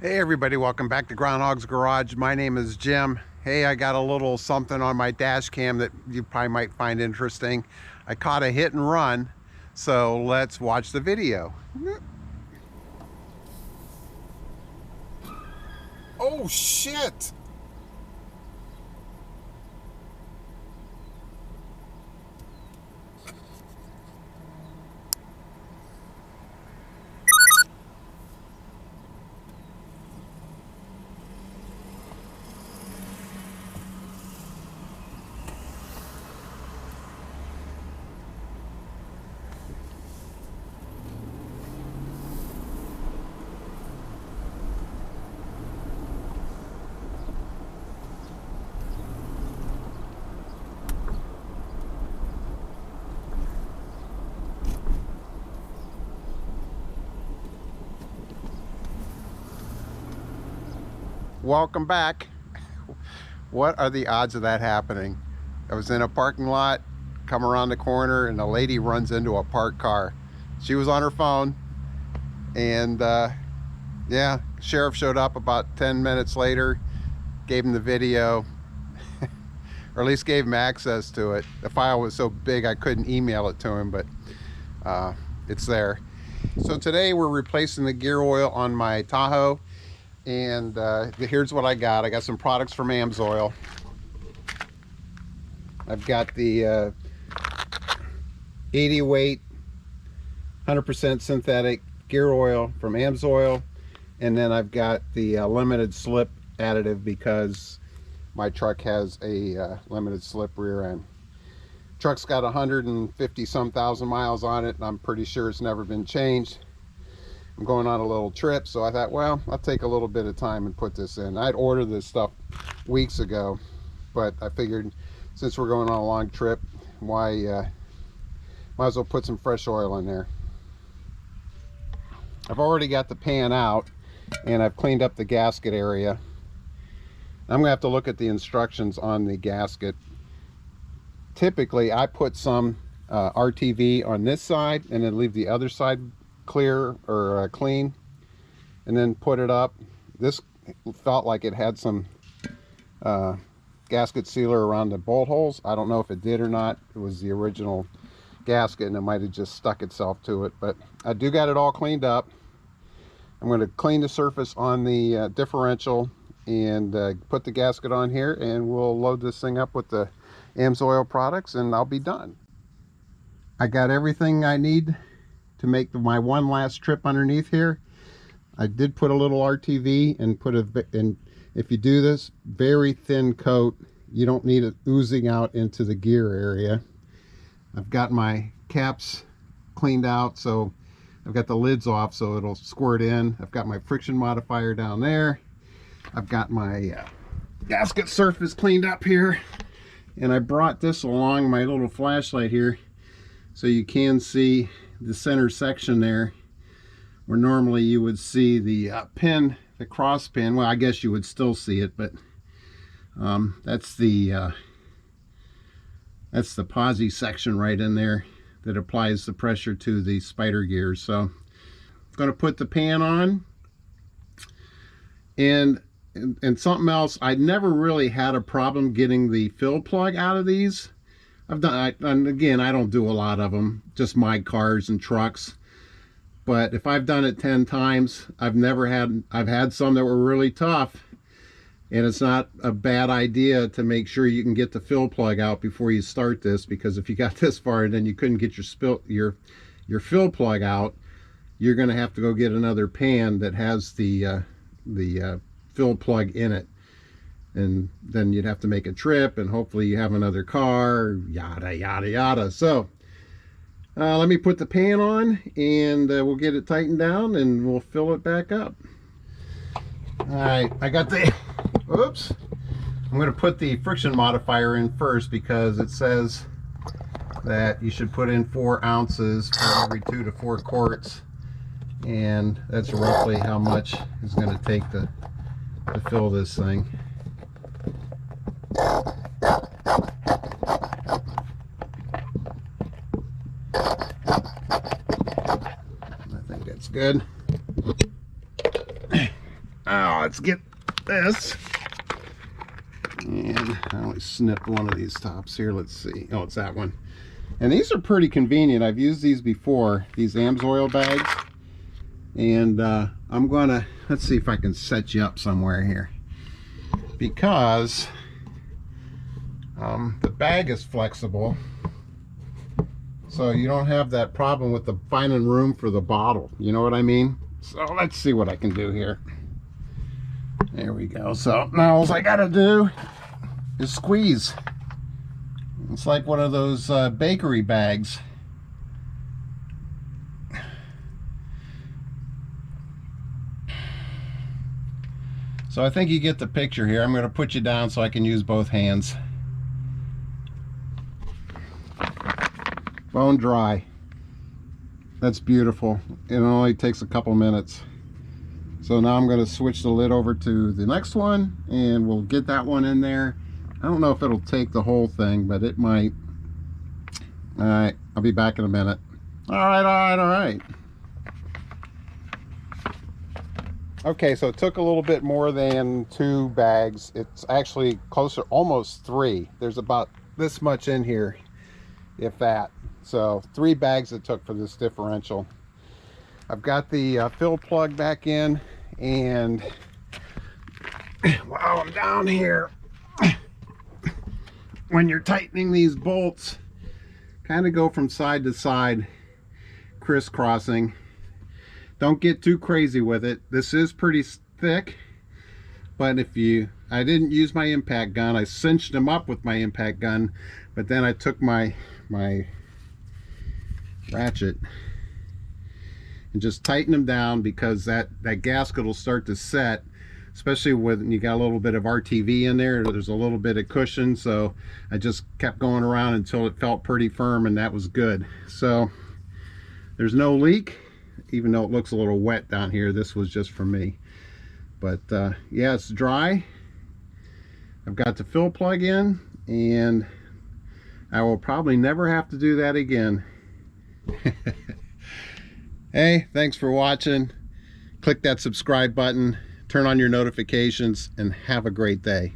Hey everybody, welcome back to Groundhog's Garage. My name is Jim. Hey, I got a little something on my dash cam that you probably might find interesting. I caught a hit and run, so let's watch the video. Oh shit! Welcome back. What are the odds of that happening? I was in a parking lot, come around the corner, and a lady runs into a parked car. She was on her phone, and yeah, sheriff showed up about 10 minutes later, gave him the video, or at least gave him access to it. The file was so big I couldn't email it to him, but it's there. So today we're replacing the gear oil on my Tahoe, and here's what I got. I got some products from AMSOIL. I've got the 80 weight 100% synthetic gear oil from AMSOIL, and then I've got the limited slip additive because my truck has a limited slip rear end. Truck's got 150 some thousand miles on it, and I'm pretty sure it's never been changed. I'm going on a little trip, so I thought, well, I'll take a little bit of time and put this in. I'd ordered this stuff weeks ago, but I figured since we're going on a long trip, might as well put some fresh oil in there. I've already got the pan out, and I've cleaned up the gasket area. I'm gonna have to look at the instructions on the gasket. Typically, I put some RTV on this side and then leave the other side clear or clean, and then put it up. This felt like it had some gasket sealer around the bolt holes. I don't know if it did or not. It was the original gasket, and it might have just stuck itself to it, but I do got it all cleaned up. I'm going to clean the surface on the differential and put the gasket on here, and we'll load this thing up with the AMSOIL products, and I'll be done. I got everything I need to make my one last trip underneath here. I did put a little RTV and and if you do this, very thin coat. You don't need it oozing out into the gear area. I've got my caps cleaned out, so I've got the lids off so it'll squirt in. I've got my friction modifier down there. I've got my gasket surface cleaned up here, and I brought this along, my little flashlight here, so you can see the center section there where normally you would see the pin, the cross pin. Well, I guess you would still see it, but that's the posi section right in there that applies the pressure to the spider gears. So I'm going to put the pan on, and something else, I never really had a problem getting the fill plug out of these. And again, I don't do a lot of them, just my cars and trucks. But if I've done it 10 times, I've had some that were really tough. And it's not a bad idea to make sure you can get the fill plug out before you start this, because if you got this far and then you couldn't get your fill plug out, you're going to have to go get another pan that has the fill plug in it. And then you'd have to make a trip, and hopefully you have another car, yada yada yada. So let me put the pan on, and we'll get it tightened down and we'll fill it back up. All right, I got the oops, I'm going to put the friction modifier in first, because it says that you should put in 4 ounces for every 2 to 4 quarts, and that's roughly how much it's going to take to fill this thing. I think that's good. Oh, let's get this. And I only snipped one of these tops here. Let's see. Oh, it's that one. And these are pretty convenient. I've used these before, these AMSOIL bags. And I'm gonna, let's see if I can set you up somewhere here. Because the bag is flexible. So you don't have that problem with the finding room for the bottle. You know what I mean? So let's see what I can do here. There we go. So now all I gotta do is squeeze. It's like one of those bakery bags. So I think you get the picture here. I'm going to put you down so I can use both hands. Bone dry. That's beautiful. It only takes a couple minutes. So now I'm going to switch the lid over to the next one, and we'll get that one in there. I don't know if it'll take the whole thing, but it might. All right, I'll be back in a minute. All right. Okay, so it took a little bit more than 2 bags. It's actually closer, almost 3. There's about this much in here, if that. So 3 bags it took for this differential. I've got the fill plug back in, and while I'm down here, when you're tightening these bolts, kind of go from side to side, crisscrossing. Don't get too crazy with it. This is pretty thick, but I didn't use my impact gun. I cinched them up with my impact gun, but then I took my ratchet and just tighten them down, because that gasket will start to set, especially when you got a little bit of RTV in there. There's a little bit of cushion, so I just kept going around until it felt pretty firm, and that was good. So there's no leak, even though it looks a little wet down here. This was just for me. But yeah, it's dry. I've got the fill plug in, and I will probably never have to do that again. Hey, thanks for watching. Click that subscribe button, turn on your notifications, and have a great day.